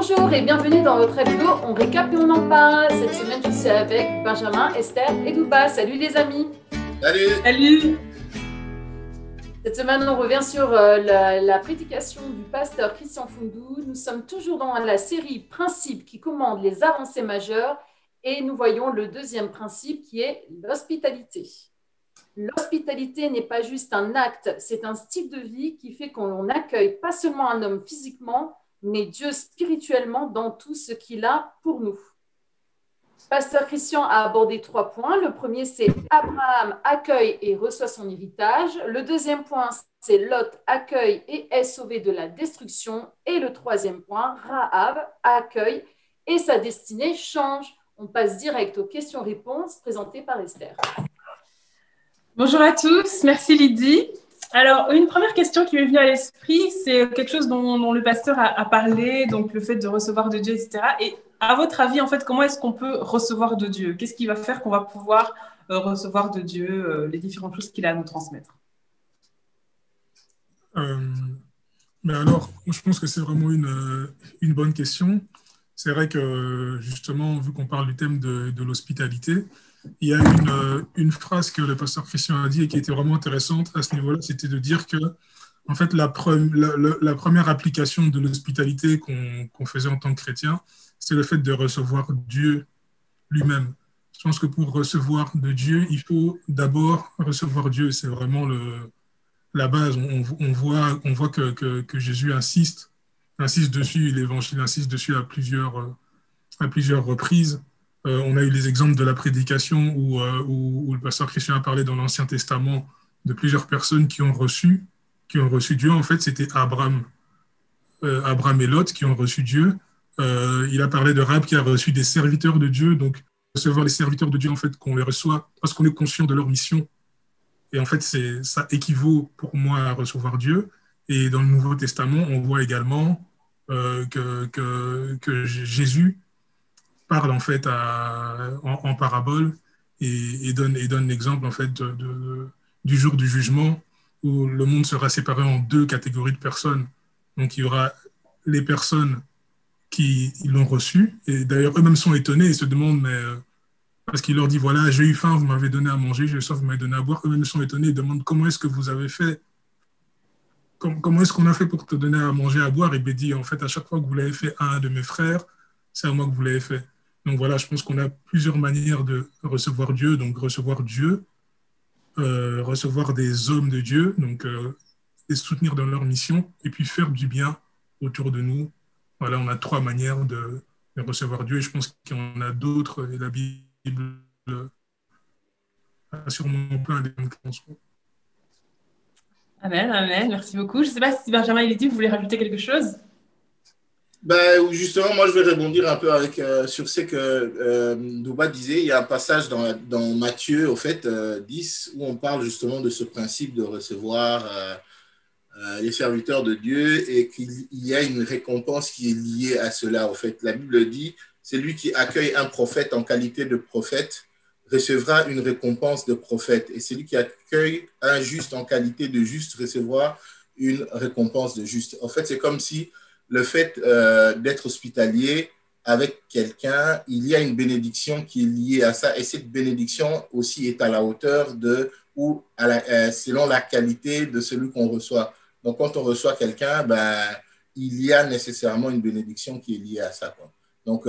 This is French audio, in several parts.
Bonjour et bienvenue dans votre hebdo. On récap et on en parle. Cette semaine, je suis avec Benjamin, Esther et Douba. Salut les amis. Salut. Salut. Cette semaine, on revient sur la prédication du pasteur Christian Fundou. Nous sommes toujours dans la série Principes qui commandent les avancées majeures et nous voyons le deuxième principe qui est l'hospitalité. L'hospitalité n'est pas juste un acte, c'est un style de vie qui fait qu'on n'accueille pas seulement un homme physiquement, mais Dieu spirituellement dans tout ce qu'il a pour nous. Pasteur Christian a abordé 3 points. Le premier, c'est Abraham accueille et reçoit son héritage. Le deuxième point, c'est Lot accueille et est sauvé de la destruction. Et le troisième point, Rahab accueille et sa destinée change. On passe direct aux questions-réponses présentées par Esther. Bonjour à tous, merci Lydie. Alors, une première question qui m'est venue à l'esprit, c'est quelque chose dont le pasteur a parlé, donc le fait de recevoir de Dieu, etc. Et à votre avis, en fait, comment est-ce qu'on peut recevoir de Dieu? Qu'est-ce qui va faire qu'on va pouvoir recevoir de Dieu les différentes choses qu'il a à nous transmettre? Mais alors, je pense que c'est vraiment une bonne question. C'est vrai que, justement, vu qu'on parle du thème de l'hospitalité, il y a une phrase que le pasteur Christian a dit et qui était vraiment intéressante à ce niveau-là, c'était de dire que, en fait, la première application de l'hospitalité qu'on faisait en tant que chrétien, c'est le fait de recevoir Dieu lui-même. Je pense que pour recevoir de Dieu, il faut d'abord recevoir Dieu. C'est vraiment la base. On voit que Jésus insiste dessus, l'Évangile insiste dessus à plusieurs reprises. On a eu les exemples de la prédication où le pasteur Christian a parlé dans l'Ancien Testament de plusieurs personnes qui ont reçu Dieu. En fait, c'était Abraham et Lot qui ont reçu Dieu. Il a parlé de Rahab qui a reçu des serviteurs de Dieu. Donc, recevoir les serviteurs de Dieu, en fait, qu'on les reçoit parce qu'on est conscient de leur mission. Et en fait, ça équivaut pour moi à recevoir Dieu. Et dans le Nouveau Testament, on voit également que Jésus parle en fait en parabole et donne l'exemple en fait du jour du jugement où le monde sera séparé en 2 catégories de personnes. Donc il y aura les personnes qui l'ont reçu et d'ailleurs eux-mêmes sont étonnés et se demandent mais parce qu'il leur dit voilà j'ai eu faim vous m'avez donné à manger, j'ai eu soif vous m'avez donné à boire. Eux-mêmes sont étonnés et demandent comment est-ce que vous avez fait, comment est-ce qu'on a fait pour te donner à manger à boire. Et il dit en fait à chaque fois que vous l'avez fait à un de mes frères, c'est à moi que vous l'avez fait. Donc voilà, je pense qu'on a plusieurs manières de recevoir Dieu. Donc recevoir Dieu, recevoir des hommes de Dieu, donc les soutenir dans leur mission, et puis faire du bien autour de nous. Voilà, on a 3 manières de recevoir Dieu, et je pense qu'il y en a d'autres, et la Bible a sûrement plein d'exemples. Amen, amen, merci beaucoup. Je ne sais pas si Benjamin et Lydie, vous voulez rajouter quelque chose? Ben, justement, moi, je vais rebondir un peu sur ce que Douba disait. Il y a un passage dans Matthieu, au fait, 10, où on parle justement de ce principe de recevoir les serviteurs de Dieu et qu'il y a une récompense qui est liée à cela. Au fait, la Bible dit, celui qui accueille un prophète en qualité de prophète recevra une récompense de prophète. Et celui qui accueille un juste en qualité de juste recevra une récompense de juste. En fait, c'est comme si le fait d'être hospitalier avec quelqu'un, il y a une bénédiction qui est liée à ça. Et cette bénédiction aussi est à la hauteur ou selon la qualité de celui qu'on reçoit. Donc, quand on reçoit quelqu'un, il y a nécessairement une bénédiction qui est liée à ça, quoi. Donc,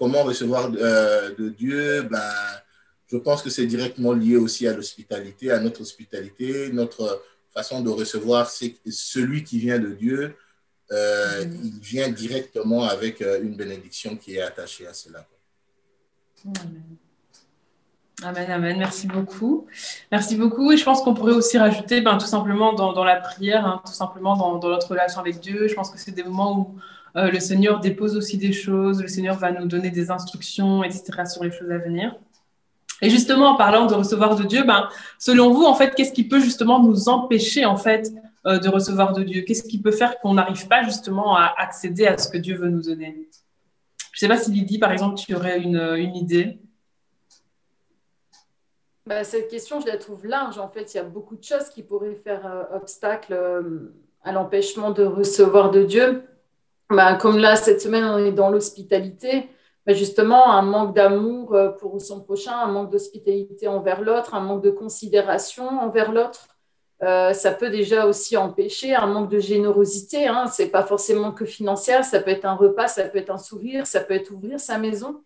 comment recevoir de Dieu, je pense que c'est directement lié aussi à l'hospitalité, à notre hospitalité, notre façon de recevoir celui qui vient de Dieu. Il vient directement avec une bénédiction qui est attachée à cela. Amen. Amen, amen. Merci beaucoup. Merci beaucoup. Et je pense qu'on pourrait aussi rajouter tout simplement dans la prière, tout simplement dans notre relation avec Dieu. Je pense que c'est des moments où le Seigneur dépose aussi des choses, le Seigneur va nous donner des instructions, etc. sur les choses à venir. Et justement, en parlant de recevoir de Dieu, selon vous, en fait, qu'est-ce qui peut justement nous empêcher, en fait, de recevoir de Dieu? Qu'est-ce qui peut faire qu'on n'arrive pas justement à accéder à ce que Dieu veut nous donner? Je ne sais pas si Lydie, par exemple, tu aurais une idée. Cette question, je la trouve large. En fait, il y a beaucoup de choses qui pourraient faire obstacle à l'empêchement de recevoir de Dieu. Comme là, cette semaine, on est dans l'hospitalité. Justement, un manque d'amour pour son prochain, un manque d'hospitalité envers l'autre, un manque de considération envers l'autre. Ça peut déjà aussi empêcher un manque de générosité. Hein. Ce n'est pas forcément que financière, ça peut être un repas, ça peut être un sourire, ça peut être ouvrir sa maison.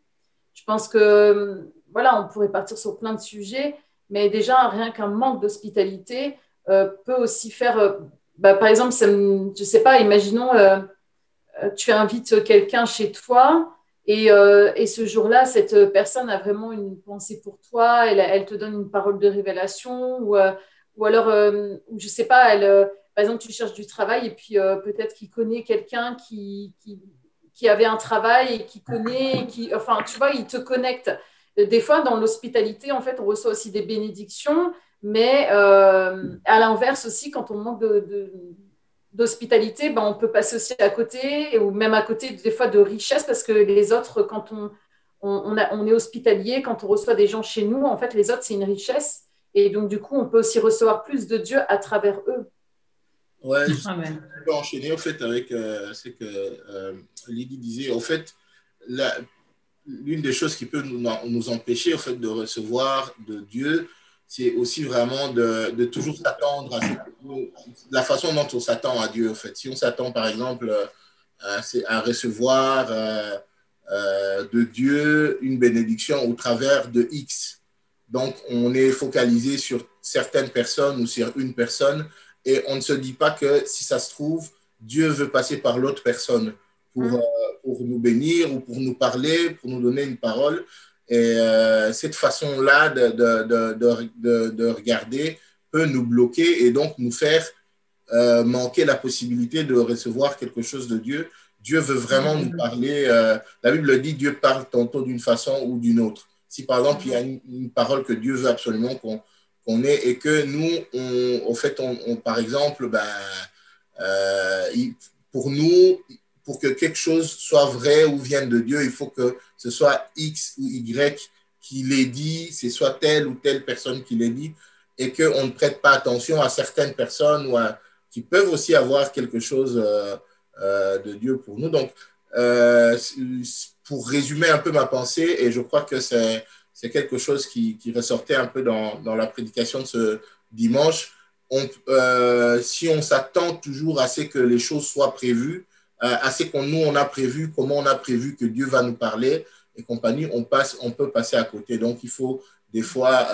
Je pense que, voilà, on pourrait partir sur plein de sujets, mais déjà, rien qu'un manque d'hospitalité peut aussi faire, par exemple, je ne sais pas, imaginons, tu invites quelqu'un chez toi et ce jour-là, cette personne a vraiment une pensée pour toi, elle te donne une parole de révélation ou alors, je ne sais pas, par exemple, tu cherches du travail et puis peut-être qu'il connaît quelqu'un qui avait un travail et qui connaît, enfin, tu vois, il te connecte. Des fois, dans l'hospitalité, en fait, on reçoit aussi des bénédictions, mais à l'inverse aussi, quand on manque d'hospitalité, on peut passer aussi à côté, ou même à côté des fois de richesse, parce que les autres, quand on est hospitalier, quand on reçoit des gens chez nous, en fait, les autres, c'est une richesse. Et donc, du coup, on peut aussi recevoir plus de Dieu à travers eux. Ouais, je peux enchaîner en fait avec ce que Lydie disait. En fait, l'une des choses qui peut nous empêcher en fait de recevoir de Dieu, c'est aussi vraiment de toujours s'attendre à la façon dont on s'attend à Dieu en fait. Si on s'attend par exemple à recevoir de Dieu une bénédiction au travers de X, donc on est focalisé sur certaines personnes ou sur une personne et on ne se dit pas que si ça se trouve, Dieu veut passer par l'autre personne pour nous bénir ou pour nous parler, pour nous donner une parole. Et cette façon-là de regarder peut nous bloquer et donc nous faire manquer la possibilité de recevoir quelque chose de Dieu. Dieu veut vraiment nous parler. La Bible dit Dieu parle tantôt d'une façon ou d'une autre. Si par exemple il y a une parole que Dieu veut absolument qu'on ait et que nous, par exemple, pour nous, pour que quelque chose soit vrai ou vienne de Dieu, il faut que ce soit X ou Y qui l'ait dit, ce soit telle ou telle personne qui l'ait dit, et qu'on ne prête pas attention à certaines personnes qui peuvent aussi avoir quelque chose de Dieu pour nous. Donc, pour résumer un peu ma pensée, et je crois que c'est quelque chose qui ressortait un peu dans la prédication de ce dimanche, si on s'attend toujours à ce que les choses soient prévues, à ce on a prévu, comment on a prévu que Dieu va nous parler et compagnie, on peut passer à côté. Donc, il faut des fois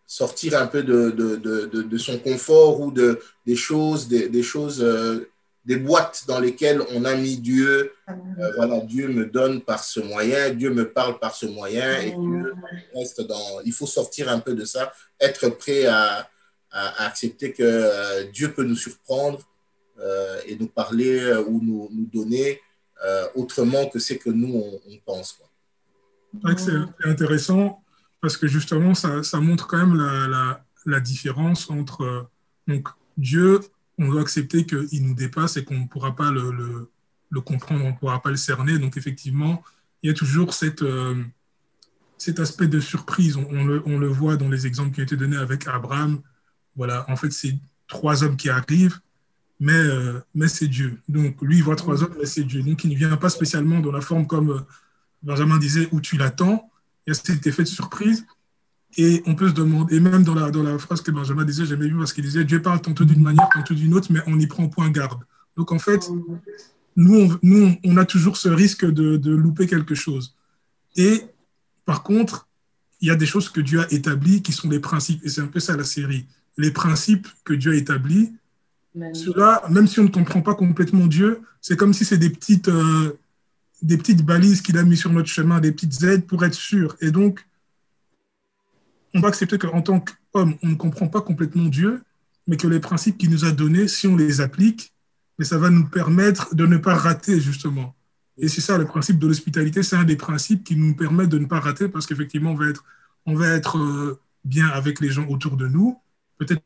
sortir un peu de son confort ou des choses, des boîtes dans lesquelles on a mis Dieu. Voilà, Dieu me donne par ce moyen, Dieu me parle par ce moyen et Dieu reste il faut sortir un peu de ça, être prêt à accepter que Dieu peut nous surprendre et nous parler ou nous donner autrement que ce que nous, on pense. C'est intéressant parce que justement, ça montre quand même la différence entre donc, Dieu, on doit accepter qu'il nous dépasse et qu'on ne pourra pas le comprendre, on ne pourra pas le cerner. Donc effectivement, il y a toujours cet aspect de surprise. On le voit dans les exemples qui ont été donnés avec Abraham. Voilà, en fait, c'est 3 hommes qui arrivent, mais c'est Dieu. Donc, lui, il voit 3 hommes, mais c'est Dieu. Donc, il ne vient pas spécialement dans la forme comme Benjamin disait, où tu l'attends. Il y a cet effet de surprise. Et on peut se demander, et même dans la phrase que Benjamin disait, j'aimais bien parce qu'il disait, Dieu parle tantôt d'une manière, tantôt d'une autre, mais on y prend point garde. Donc, en fait, nous, on a toujours ce risque de louper quelque chose. Et par contre, il y a des choses que Dieu a établies qui sont les principes. Et c'est un peu ça la série. Les principes que Dieu a établis, ceux-là, même si on ne comprend pas complètement Dieu, c'est comme si c'est des petites balises qu'il a mis sur notre chemin, des petites aides pour être sûr. Et donc, on doit accepter qu'en tant qu'homme, on ne comprend pas complètement Dieu, mais que les principes qu'il nous a donnés, si on les applique, mais ça va nous permettre de ne pas rater, justement. Et c'est ça, le principe de l'hospitalité, c'est un des principes qui nous permet de ne pas rater, parce qu'effectivement, on va être bien avec les gens autour de nous. Peut-être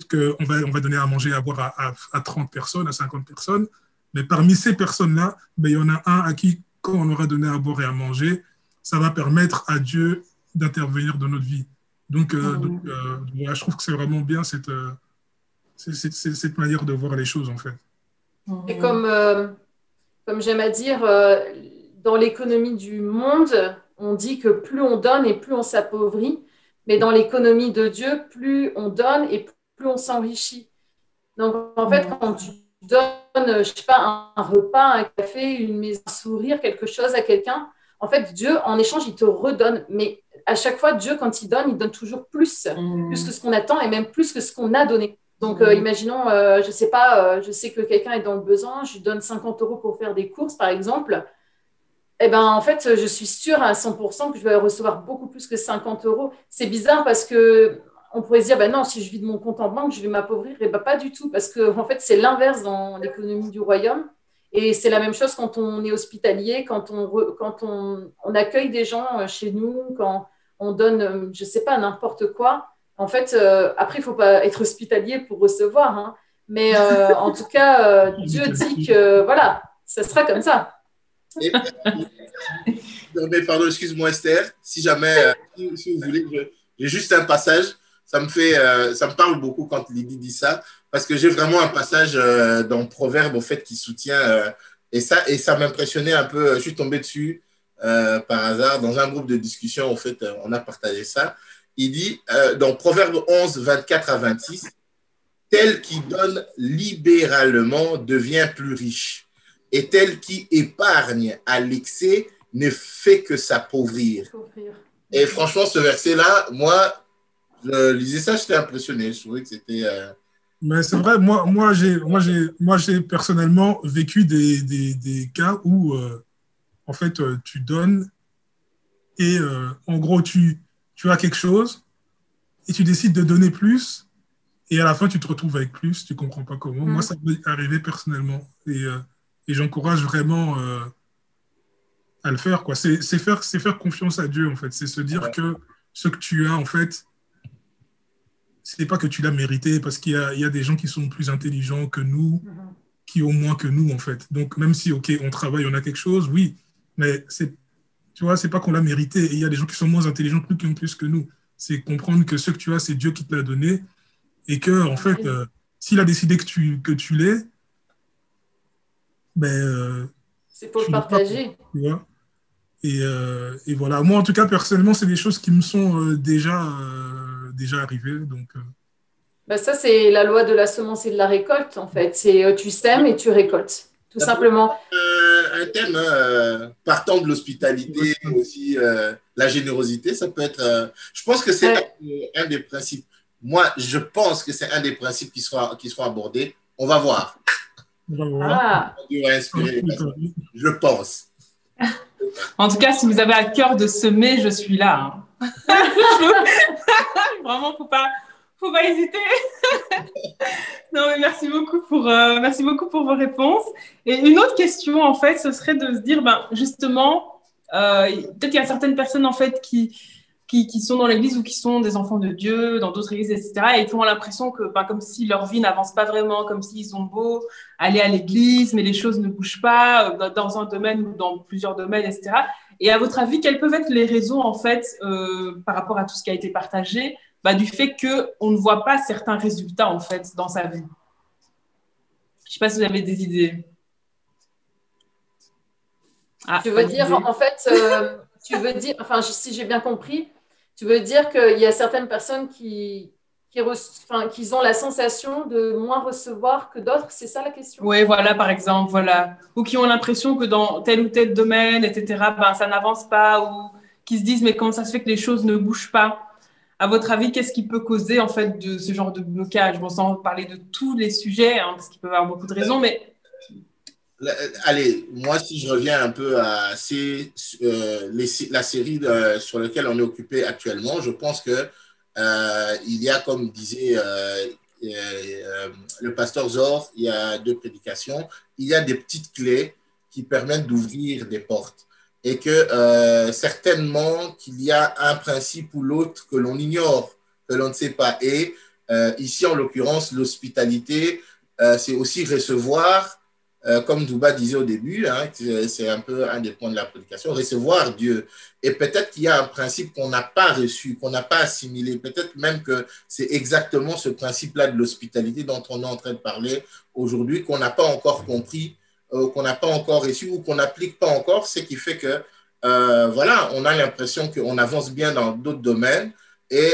qu'on va donner à manger, à boire à 30 personnes, à 50 personnes, mais parmi ces personnes-là, il y en a un à qui, quand on aura donné à boire et à manger, ça va permettre à Dieu d'intervenir dans notre vie. Donc, voilà, je trouve que c'est vraiment bien cette manière de voir les choses, en fait. Et comme comme j'aime à dire, dans l'économie du monde, on dit que plus on donne et plus on s'appauvrit. Mais dans l'économie de Dieu, plus on donne et plus on s'enrichit. Donc, en fait, quand tu donnes, je sais pas, un repas, un café, une maison, un sourire, quelque chose à quelqu'un, en fait, Dieu, en échange, il te redonne. Mais à chaque fois, Dieu, quand il donne toujours plus que ce qu'on attend et même plus que ce qu'on a donné. Donc, imaginons, je sais pas, je sais que quelqu'un est dans le besoin, je lui donne 50 euros pour faire des courses, par exemple. Eh ben, en fait, je suis sûre à 100% que je vais recevoir beaucoup plus que 50 euros. C'est bizarre parce que on pourrait se dire, ben non, si je vide mon compte en banque, je vais m'appauvrir. Et ben, pas du tout, parce que en fait, c'est l'inverse dans l'économie du royaume. Et c'est la même chose quand on est hospitalier, on accueille des gens chez nous, quand on donne, je sais pas, n'importe quoi. En fait, après, il ne faut pas être hospitalier pour recevoir, hein. Mais en tout cas, Dieu dit que voilà, ça sera comme ça. Et, non, mais pardon, excuse-moi Esther, si jamais, si vous voulez, j'ai juste un passage, ça me parle beaucoup quand Lydie dit ça, parce que j'ai vraiment un passage dans Proverbe, au fait, qui soutient, et ça m'impressionnait un peu, je suis tombé dessus par hasard, dans un groupe de discussion, au fait, on a partagé ça. Il dit, dans Proverbe 11, 24 à 26, tel qui donne libéralement devient plus riche, et tel qui épargne à l'excès ne fait que s'appauvrir. Et franchement, ce verset-là, moi, je lisais ça, j'étais impressionné. Je trouvais que c'était... Mais c'est vrai, moi, j'ai personnellement vécu des cas où, en fait, tu donnes et, en gros, tu as quelque chose et tu décides de donner plus et à la fin, tu te retrouves avec plus, tu ne comprends pas comment. Moi, ça m'est arrivé personnellement et j'encourage vraiment à le faire, quoi. C'est faire confiance à Dieu, en fait. C'est se dire que ce que tu as, en fait, c'est pas que tu l'as mérité, parce qu'il y a des gens qui sont plus intelligents que nous, qui ont moins que nous, en fait. Donc, même si, OK, on travaille, on a quelque chose, oui, mais tu vois, c'est pas qu'on l'a mérité. Et il y a des gens qui sont moins intelligents que nous, qui ont plus que nous. C'est comprendre que ce que tu as, c'est Dieu qui te l'a donné, et que, en fait, s'il a décidé que tu l'aies, ben, c'est pour le partager. Tu vois. Et voilà. Moi, en tout cas, personnellement, c'est des choses qui me sont déjà arrivées. Donc, Ben ça, c'est la loi de la semence et de la récolte, en fait. C'est tu sèmes et tu récoltes, tout simplement. Un thème, partant de l'hospitalité, aussi la générosité, ça peut être... je pense que c'est un des principes. Moi, je pense que c'est un des principes qui sera abordé. On va voir. On va voir. Dieu va inspirer les personnes. Je pense. En tout cas, si vous avez à cœur de semer, je suis là. Hein. Vraiment, faut pas hésiter. Non, mais merci beaucoup pour vos réponses. Et une autre question, en fait, ce serait de se dire, justement, peut-être qu'il y a certaines personnes, en fait, qui sont dans l'église ou qui sont des enfants de Dieu, dans d'autres églises, etc., et qui ont l'impression que, comme si leur vie n'avance pas vraiment, comme s'ils ont beau aller à l'église, mais les choses ne bougent pas dans un domaine ou dans plusieurs domaines, etc. Et à votre avis, quelles peuvent être les raisons, en fait, par rapport à tout ce qui a été partagé, du fait qu'on ne voit pas certains résultats, en fait, dans sa vie? Je ne sais pas si vous avez des idées. Tu veux dire, en fait, enfin, si j'ai bien compris, tu veux dire qu'il y a certaines personnes qui ont la sensation de moins recevoir que d'autres, c'est ça la question? Oui, voilà, par exemple, voilà. Ou qui ont l'impression que dans tel ou tel domaine, etc., ça n'avance pas, ou qui se disent, mais comment ça se fait que les choses ne bougent pas? À votre avis, qu'est-ce qui peut causer, en fait, de ce genre de blocage? Bon, sans parler de tous les sujets, hein, parce qu'il peut y avoir beaucoup de raisons, mais... Allez, moi, si je reviens un peu à la série sur laquelle on est occupé actuellement, je pense que il y a, comme disait le pasteur Zor, il y a 2 prédications, il y a des petites clés qui permettent d'ouvrir des portes. Et que certainement qu'il y a un principe ou l'autre que l'on ignore, que l'on ne sait pas. Et ici, en l'occurrence, l'hospitalité, c'est aussi recevoir, comme Douba disait au début, hein, c'est un peu un des points de la prédication, recevoir Dieu. Et peut-être qu'il y a un principe qu'on n'a pas reçu, qu'on n'a pas assimilé. Peut-être même que c'est exactement ce principe-là de l'hospitalité dont on est en train de parler aujourd'hui, qu'on n'a pas encore compris qu'on n'a pas encore reçu ou qu'on n'applique pas encore, ce qui fait que, voilà, on a l'impression qu'on avance bien dans d'autres domaines et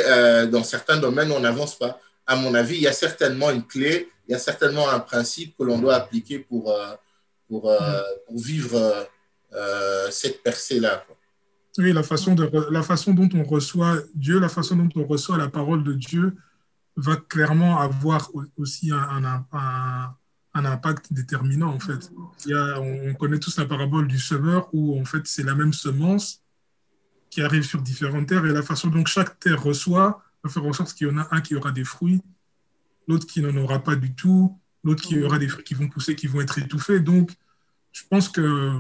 dans certains domaines, on n'avance pas. À mon avis, il y a certainement une clé, il y a certainement un principe que l'on doit appliquer pour vivre cette percée-là. Oui, la façon dont on reçoit Dieu, la façon dont on reçoit la parole de Dieu va clairement avoir aussi un impact déterminant, en fait. On connaît tous la parabole du semeur où, en fait, c'est la même semence qui arrive sur différentes terres et la façon dont chaque terre reçoit va faire en sorte qu'il y en a un qui aura des fruits, l'autre qui n'en aura pas du tout, l'autre qui aura des fruits qui vont pousser, qui vont être étouffés. Donc, je pense que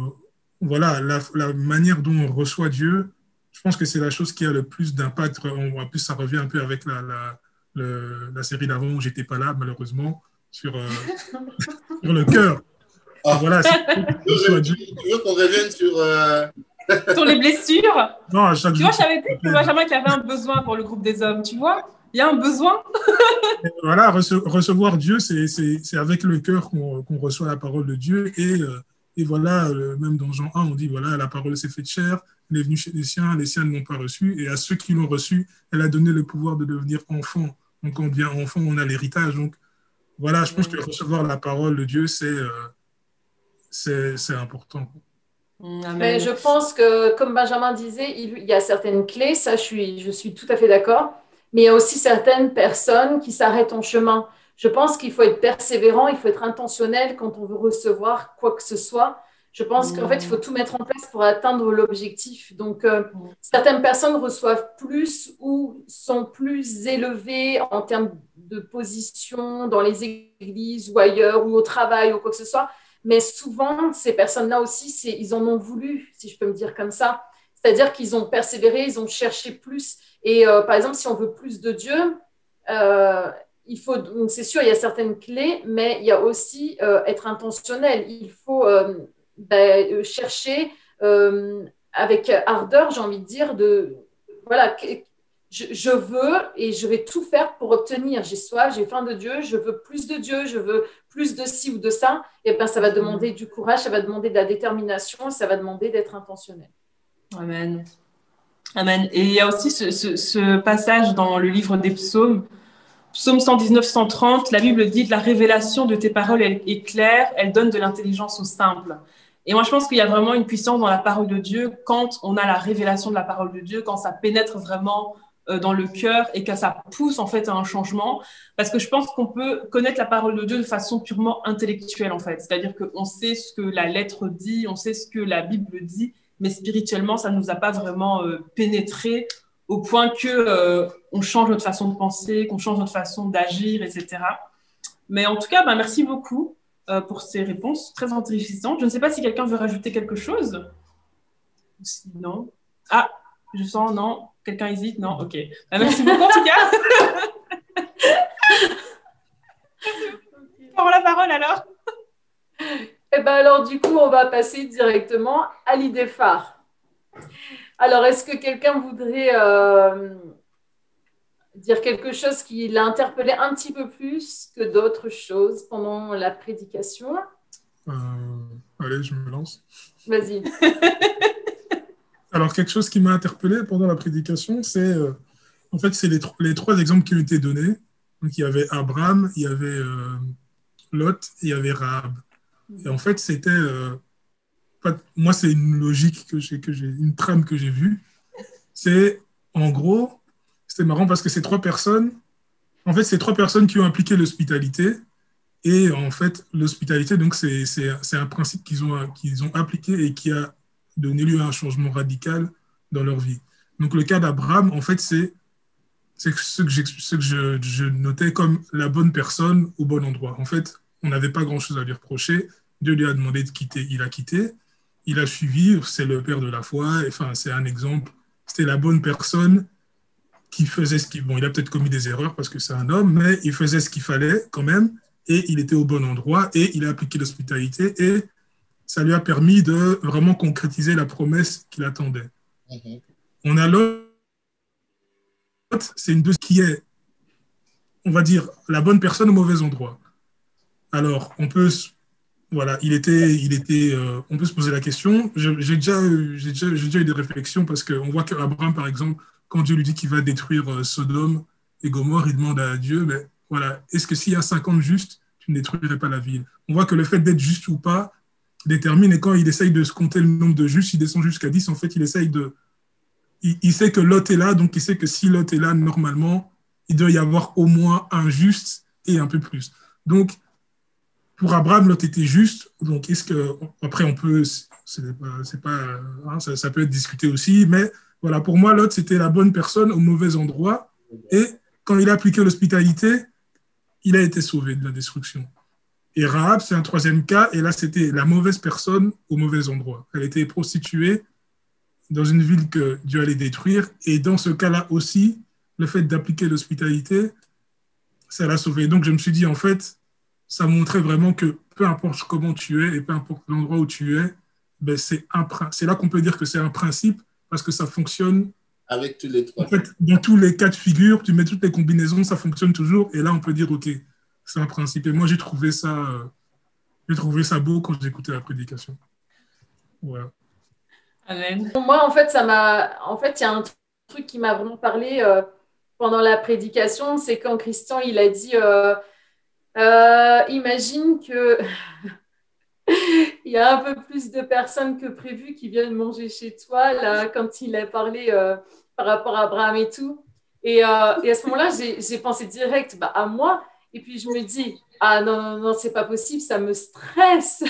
voilà, la manière dont on reçoit Dieu, je pense que c'est la chose qui a le plus d'impact. En plus, ça revient un peu avec la série d'avant où j'étais pas là, malheureusement, sur le cœur. Voilà, tu veux qu'on revienne sur les blessures? Non, à chaque tu vois, j'avais dit que Benjamin qu'il y avait un besoin pour le groupe des hommes, tu vois? Il y a un besoin. Voilà, recevoir Dieu, c'est avec le cœur qu'on reçoit la parole de Dieu. Et voilà, même dans Jean 1, on dit, voilà, la parole s'est faite chair, elle est venue chez les siens ne l'ont pas reçue. Et à ceux qui l'ont reçue, elle a donné le pouvoir de devenir enfant. Donc, quand on devient enfant, on a l'héritage. Donc, voilà, je pense que recevoir la parole de Dieu, c'est important. Mais je pense que, comme Benjamin disait, il y a certaines clés, ça je suis tout à fait d'accord, mais il y a aussi certaines personnes qui s'arrêtent en chemin. Je pense qu'il faut être persévérant, il faut être intentionnel quand on veut recevoir quoi que ce soit. Je pense qu'en fait, il faut tout mettre en place pour atteindre l'objectif. Donc, certaines personnes reçoivent plus ou sont plus élevées en termes de position dans les églises ou ailleurs ou au travail ou quoi que ce soit. Mais souvent, ces personnes-là aussi, ils en ont voulu, si je peux me dire comme ça. C'est-à-dire qu'ils ont persévéré, ils ont cherché plus. Et par exemple, si on veut plus de Dieu, il faut, c'est sûr, il y a certaines clés, mais il y a aussi être intentionnel. Il faut chercher avec ardeur, j'ai envie de dire, voilà, je veux et je vais tout faire pour obtenir. J'ai soif, j'ai faim de Dieu, je veux plus de Dieu, je veux plus de ci ou de ça. Et bien, ça va demander du courage, ça va demander de la détermination, ça va demander d'être intentionnel. Amen. Amen. Et il y a aussi ce passage dans le livre des psaumes, psaume 119, 130, la Bible dit « La révélation de tes paroles est claire, elle donne de l'intelligence aux simples ». Et moi, je pense qu'il y a vraiment une puissance dans la parole de Dieu quand on a la révélation de la parole de Dieu, quand ça pénètre vraiment dans le cœur et que ça pousse en fait à un changement. Parce que je pense qu'on peut connaître la parole de Dieu de façon purement intellectuelle en fait. C'est-à-dire qu'on sait ce que la lettre dit, on sait ce que la Bible dit, mais spirituellement, ça ne nous a pas vraiment pénétré au point qu'on change notre façon de penser, qu'on change notre façon d'agir, etc. Mais en tout cas, merci beaucoup pour ces réponses très enrichissantes. Je ne sais pas si quelqu'un veut rajouter quelque chose. Sinon... Ah, je sens, non. Quelqu'un hésite? Non? Ok. Merci beaucoup, en tout cas. Prends la parole, alors. Eh bien, alors, du coup, on va passer directement à l'idée phare. Alors, est-ce que quelqu'un voudrait dire quelque chose qui l'a interpellé un petit peu plus que d'autres choses pendant la prédication? Allez, je me lance. Vas-y. Alors, quelque chose qui m'a interpellé pendant la prédication, c'est en fait, c'est les trois exemples qui ont été donnés. Donc, il y avait Abraham, il y avait Lot et il y avait Rahab. Et en fait, c'était... moi, c'est une logique une trame que j'ai vue. C'est, en gros, c'était marrant parce que ces trois personnes qui ont appliqué l'hospitalité. Et en fait, l'hospitalité, donc, c'est un principe qu'ils ont appliqué et qui a donné lieu à un changement radical dans leur vie. Donc, le cas d'Abraham, en fait, c'est ce que je notais comme la bonne personne au bon endroit. En fait, on n'avait pas grand-chose à lui reprocher. Dieu lui a demandé de quitter, il a quitté. Il a suivi, c'est le père de la foi. Enfin, c'est un exemple. C'était la bonne personne qui faisait ce qu'il... Bon, il a peut-être commis des erreurs parce que c'est un homme, mais il faisait ce qu'il fallait quand même. Et il était au bon endroit et il a appliqué l'hospitalité et ça lui a permis de vraiment concrétiser la promesse qu'il attendait. On a l'autre, c'est une deuxième qui est, on va dire, la bonne personne au mauvais endroit. Alors, on peut voilà, on peut se poser la question. J'ai déjà eu des réflexions parce qu'on voit qu'Abraham, par exemple, quand Dieu lui dit qu'il va détruire Sodome et Gomorrhe, il demande à Dieu, mais voilà, est-ce que s'il y a 50 justes, tu ne détruirais pas la ville? On voit que le fait d'être juste ou pas détermine, et quand il essaye de se compter le nombre de justes, il descend jusqu'à 10, en fait, il sait que Lot est là, donc il sait que si Lot est là, normalement, il doit y avoir au moins un juste et un peu plus. Donc, pour Abraham, Lot était juste. Donc, après, on peut, c'est pas, hein, ça peut être discuté aussi, mais voilà, pour moi, Lot, c'était la bonne personne au mauvais endroit. Et quand il a appliqué l'hospitalité, il a été sauvé de la destruction. Et Rahab, c'est un troisième cas, et là, c'était la mauvaise personne au mauvais endroit. Elle était prostituée dans une ville que Dieu allait détruire, et dans ce cas-là aussi, le fait d'appliquer l'hospitalité, ça l'a sauvée. Donc, je me suis dit, en fait, ça montrait vraiment que peu importe comment tu es et peu importe l'endroit où tu es, ben c'est là qu'on peut dire que c'est un principe parce que ça fonctionne. Avec tous les trois. En fait, dans tous les cas de figure, tu mets toutes les combinaisons, ça fonctionne toujours. Et là, on peut dire, OK, c'est un principe. Et moi, j'ai trouvé ça beau quand j'écoutais la prédication. Voilà. Amen. Moi, en fait, il y a un truc qui m'a vraiment parlé pendant la prédication, c'est quand Christian, il a dit imagine que il y a un peu plus de personnes que prévu qui viennent manger chez toi, là, quand il a parlé par rapport à Abraham et tout. Et à ce moment-là, j'ai pensé direct à moi. Et puis, je me dis, ah non, non, non, c'est pas possible, ça me stresse.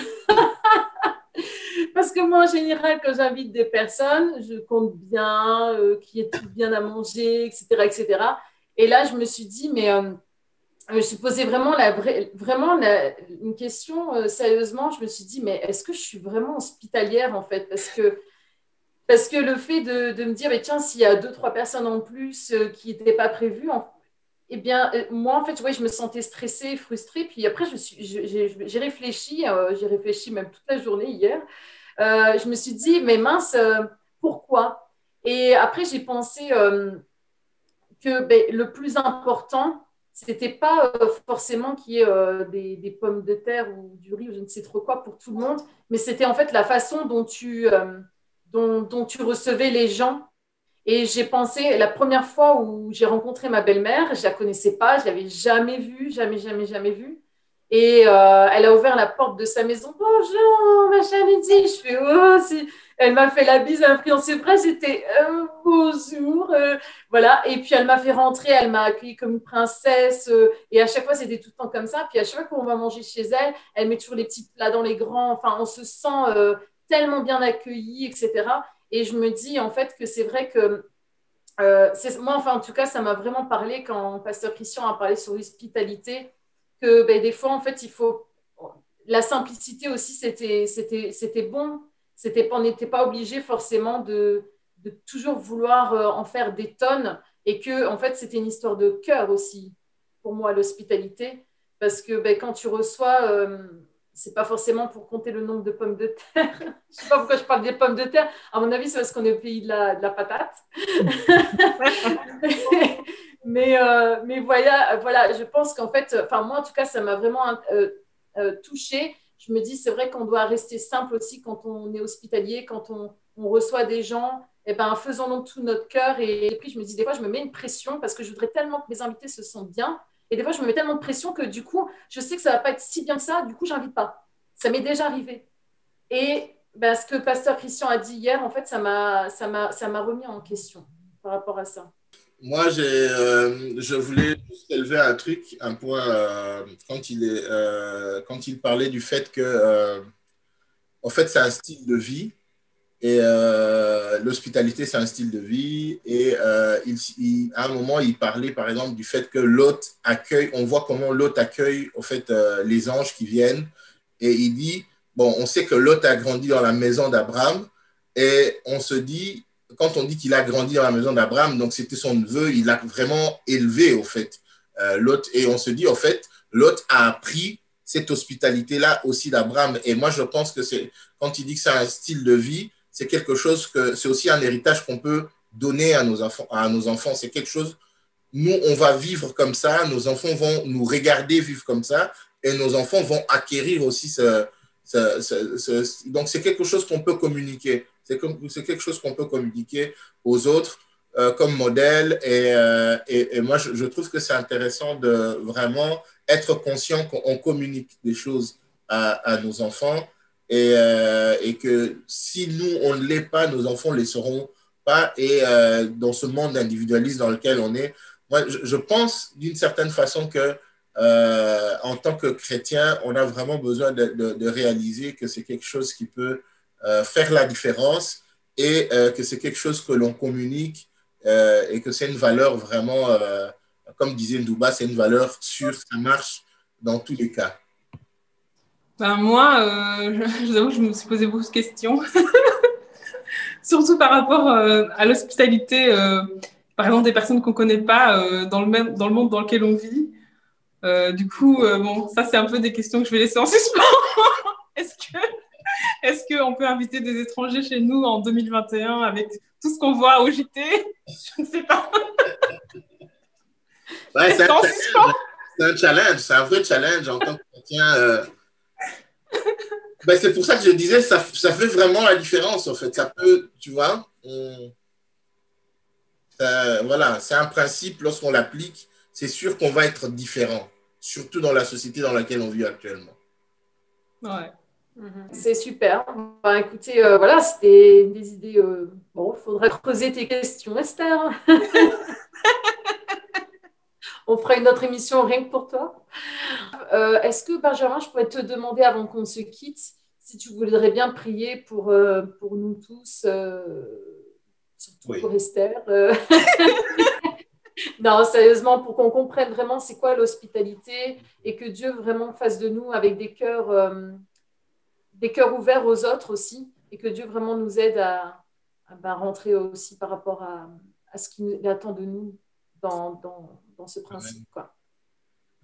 Parce que moi, en général, quand j'invite des personnes, je compte bien, qu'il y ait tout bien à manger, etc., etc. Et là, je me suis dit, mais je me suis posé une question sérieusement. Je me suis dit, mais est-ce que je suis vraiment hospitalière en fait? Parce que le fait de me dire, mais tiens, s'il y a deux, trois personnes en plus qui n'étaient pas prévues, eh bien, moi, en fait, ouais, je me sentais stressée, frustrée. Puis après, j'ai réfléchi même toute la journée hier. Je me suis dit, mais mince, pourquoi? Et après, j'ai pensé que le plus important, c'était pas forcément qu'il y ait des pommes de terre ou du riz ou je ne sais trop quoi pour tout le monde, mais c'était en fait la façon dont tu recevais les gens. Et j'ai pensé, la première fois où j'ai rencontré ma belle-mère, je la connaissais pas, je l'avais jamais vue, jamais, jamais, jamais vue. Et elle a ouvert la porte de sa maison. Bonjour, machin, Lydie. Je fais, oh, si. Elle m'a fait la bise, elle m'a pris en ses bras. J'étais, bonjour. Voilà. Et puis, elle m'a fait rentrer, elle m'a accueillie comme une princesse. Et à chaque fois, c'était tout le temps comme ça. Puis, à chaque fois qu'on va manger chez elle, elle met toujours les petits plats dans les grands. Enfin, on se sent tellement bien accueilli, etc. Et je me dis, en fait, que c'est vrai que moi, enfin, en tout cas, ça m'a vraiment parlé quand Pasteur Christian a parlé sur l'hospitalité, que des fois, en fait, il faut. La simplicité aussi, c'était bon. On n'était pas obligé forcément de toujours vouloir en faire des tonnes et que, en fait, c'était une histoire de cœur aussi, pour moi, l'hospitalité. Parce que quand tu reçois, c'est pas forcément pour compter le nombre de pommes de terre. Je sais pas pourquoi je parle des pommes de terre. À mon avis, c'est parce qu'on est au pays de la patate. mais voilà, je pense qu'en fait, enfin moi en tout cas, ça m'a vraiment touchée. Je me dis, c'est vrai qu'on doit rester simple aussi quand on est hospitalier, quand on reçoit des gens. Eh ben, faisons-le tout notre cœur. Et puis, je me dis, des fois, je me mets une pression parce que je voudrais tellement que mes invités se sentent bien. Et des fois, je me mets tellement de pression que du coup, je sais que ça ne va pas être si bien que ça. Du coup, je n'invite pas. Ça m'est déjà arrivé. Et ce que Pasteur Christian a dit hier, en fait, ça m'a remis en question par rapport à ça. Moi, je voulais juste élever un truc, un point, quand il parlait du fait que, en fait, c'est un style de vie. Et l'hospitalité, c'est un style de vie. Et à un moment, il parlait, par exemple, du fait que Lot accueille, on voit comment Lot accueille, en fait, les anges qui viennent. Et il dit, bon, on sait que Lot a grandi dans la maison d'Abraham. Et on se dit, quand on dit qu'il a grandi dans la maison d'Abraham, donc c'était son neveu, il l'a vraiment élevé, au fait, Lot. Et on se dit, en fait, Lot a appris cette hospitalité-là aussi d'Abraham. Et moi, je pense que quand il dit que c'est un style de vie, c'est quelque chose c'est aussi un héritage qu'on peut donner à nos enfants. C'est quelque chose, nous, on va vivre comme ça, nos enfants vont nous regarder vivre comme ça, et nos enfants vont acquérir aussi Donc, c'est quelque chose qu'on peut communiquer. C'est quelque chose qu'on peut communiquer aux autres comme modèle. Et moi, je trouve que c'est intéressant de vraiment être conscient qu'on communique des choses à nos enfants et que si nous, on ne l'est pas, nos enfants ne les sauront pas. Et dans ce monde individualiste dans lequel on est, moi, je pense d'une certaine façon que en tant que chrétien, on a vraiment besoin de réaliser que c'est quelque chose qui peut faire la différence et que c'est quelque chose que l'on communique et que c'est une valeur vraiment, comme disait Ndouba, c'est une valeur sûre, ça marche dans tous les cas. Ben moi, je vous avoue que je me suis posé beaucoup de questions, surtout par rapport à l'hospitalité, par exemple des personnes qu'on ne connaît pas dans le monde dans lequel on vit. Du coup, bon, ça c'est un peu des questions que je vais laisser en suspens. Est-ce qu'on peut inviter des étrangers chez nous en 2021 avec tout ce qu'on voit au JT? Je ne sais pas. Ouais, c'est un challenge, c'est un vrai challenge en tant que chrétien. Ben, c'est pour ça que je disais, ça fait vraiment la différence en fait. Ça peut, tu vois, voilà, c'est un principe, lorsqu'on l'applique, c'est sûr qu'on va être différent, surtout dans la société dans laquelle on vit actuellement. Ouais. C'est super. Ben, écoutez, voilà, c'était des idées. Bon, il faudrait creuser tes questions, Esther. On fera une autre émission rien que pour toi. Est-ce que, Benjamin, je pourrais te demander avant qu'on se quitte, si tu voudrais bien prier pour nous tous, surtout Oui. pour Esther. Non, sérieusement, pour qu'on comprenne vraiment c'est quoi l'hospitalité et que Dieu vraiment fasse de nous avec des cœurs ouverts aux autres aussi, et que Dieu vraiment nous aide à rentrer aussi par rapport à ce qu'il attend de nous dans ce principe, quoi.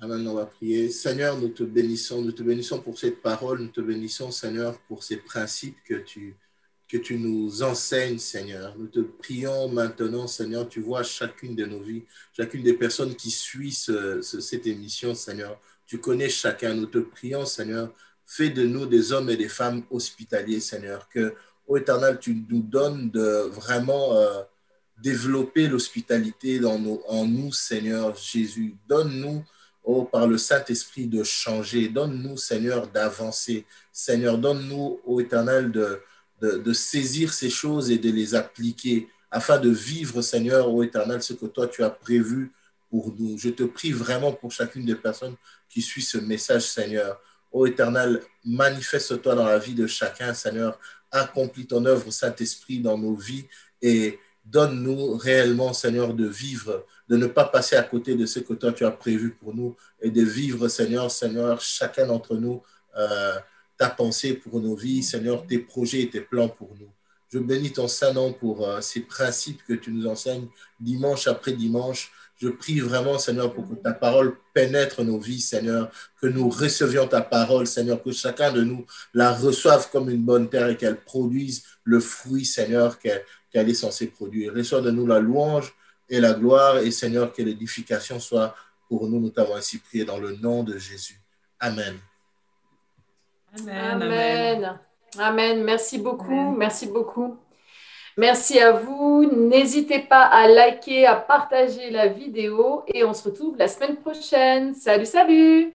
Amen, on va prier. Seigneur, nous te bénissons pour cette parole, nous te bénissons, Seigneur, pour ces principes que tu nous enseignes, Seigneur. Nous te prions maintenant, Seigneur, tu vois chacune de nos vies, chacune des personnes qui suivent cette émission, Seigneur. Tu connais chacun, nous te prions, Seigneur. Fais de nous des hommes et des femmes hospitaliers, Seigneur. Que, ô Éternel, tu nous donnes de vraiment développer l'hospitalité en nous, Seigneur Jésus. Donne-nous, par le Saint-Esprit, de changer. Donne-nous, Seigneur, d'avancer. Seigneur, donne-nous, ô Éternel, de saisir ces choses et de les appliquer afin de vivre, Seigneur, ô Éternel, ce que toi, tu as prévu pour nous. Je te prie vraiment pour chacune des personnes qui suit ce message, Seigneur. Ô Éternel, manifeste-toi dans la vie de chacun, Seigneur. Accomplis ton œuvre, Saint-Esprit, dans nos vies et donne-nous réellement, Seigneur, de vivre, de ne pas passer à côté de ce que toi, tu as prévu pour nous et de vivre, Seigneur, chacun d'entre nous, ta pensée pour nos vies, Seigneur, tes projets et tes plans pour nous. Je bénis ton Saint-Nom pour ces principes que tu nous enseignes dimanche après dimanche. Je prie vraiment, Seigneur, pour que ta parole pénètre nos vies, Seigneur, que nous recevions ta parole, Seigneur, que chacun de nous la reçoive comme une bonne terre et qu'elle produise le fruit, Seigneur, qu'elle est censée produire. Reçois de nous la louange et la gloire et, Seigneur, que l'édification soit pour nous. Nous t'avons ainsi prié dans le nom de Jésus. Amen. Amen. Amen. Amen. Merci beaucoup. Amen. Merci beaucoup. Merci à vous. N'hésitez pas à liker, à partager la vidéo et on se retrouve la semaine prochaine. Salut, salut!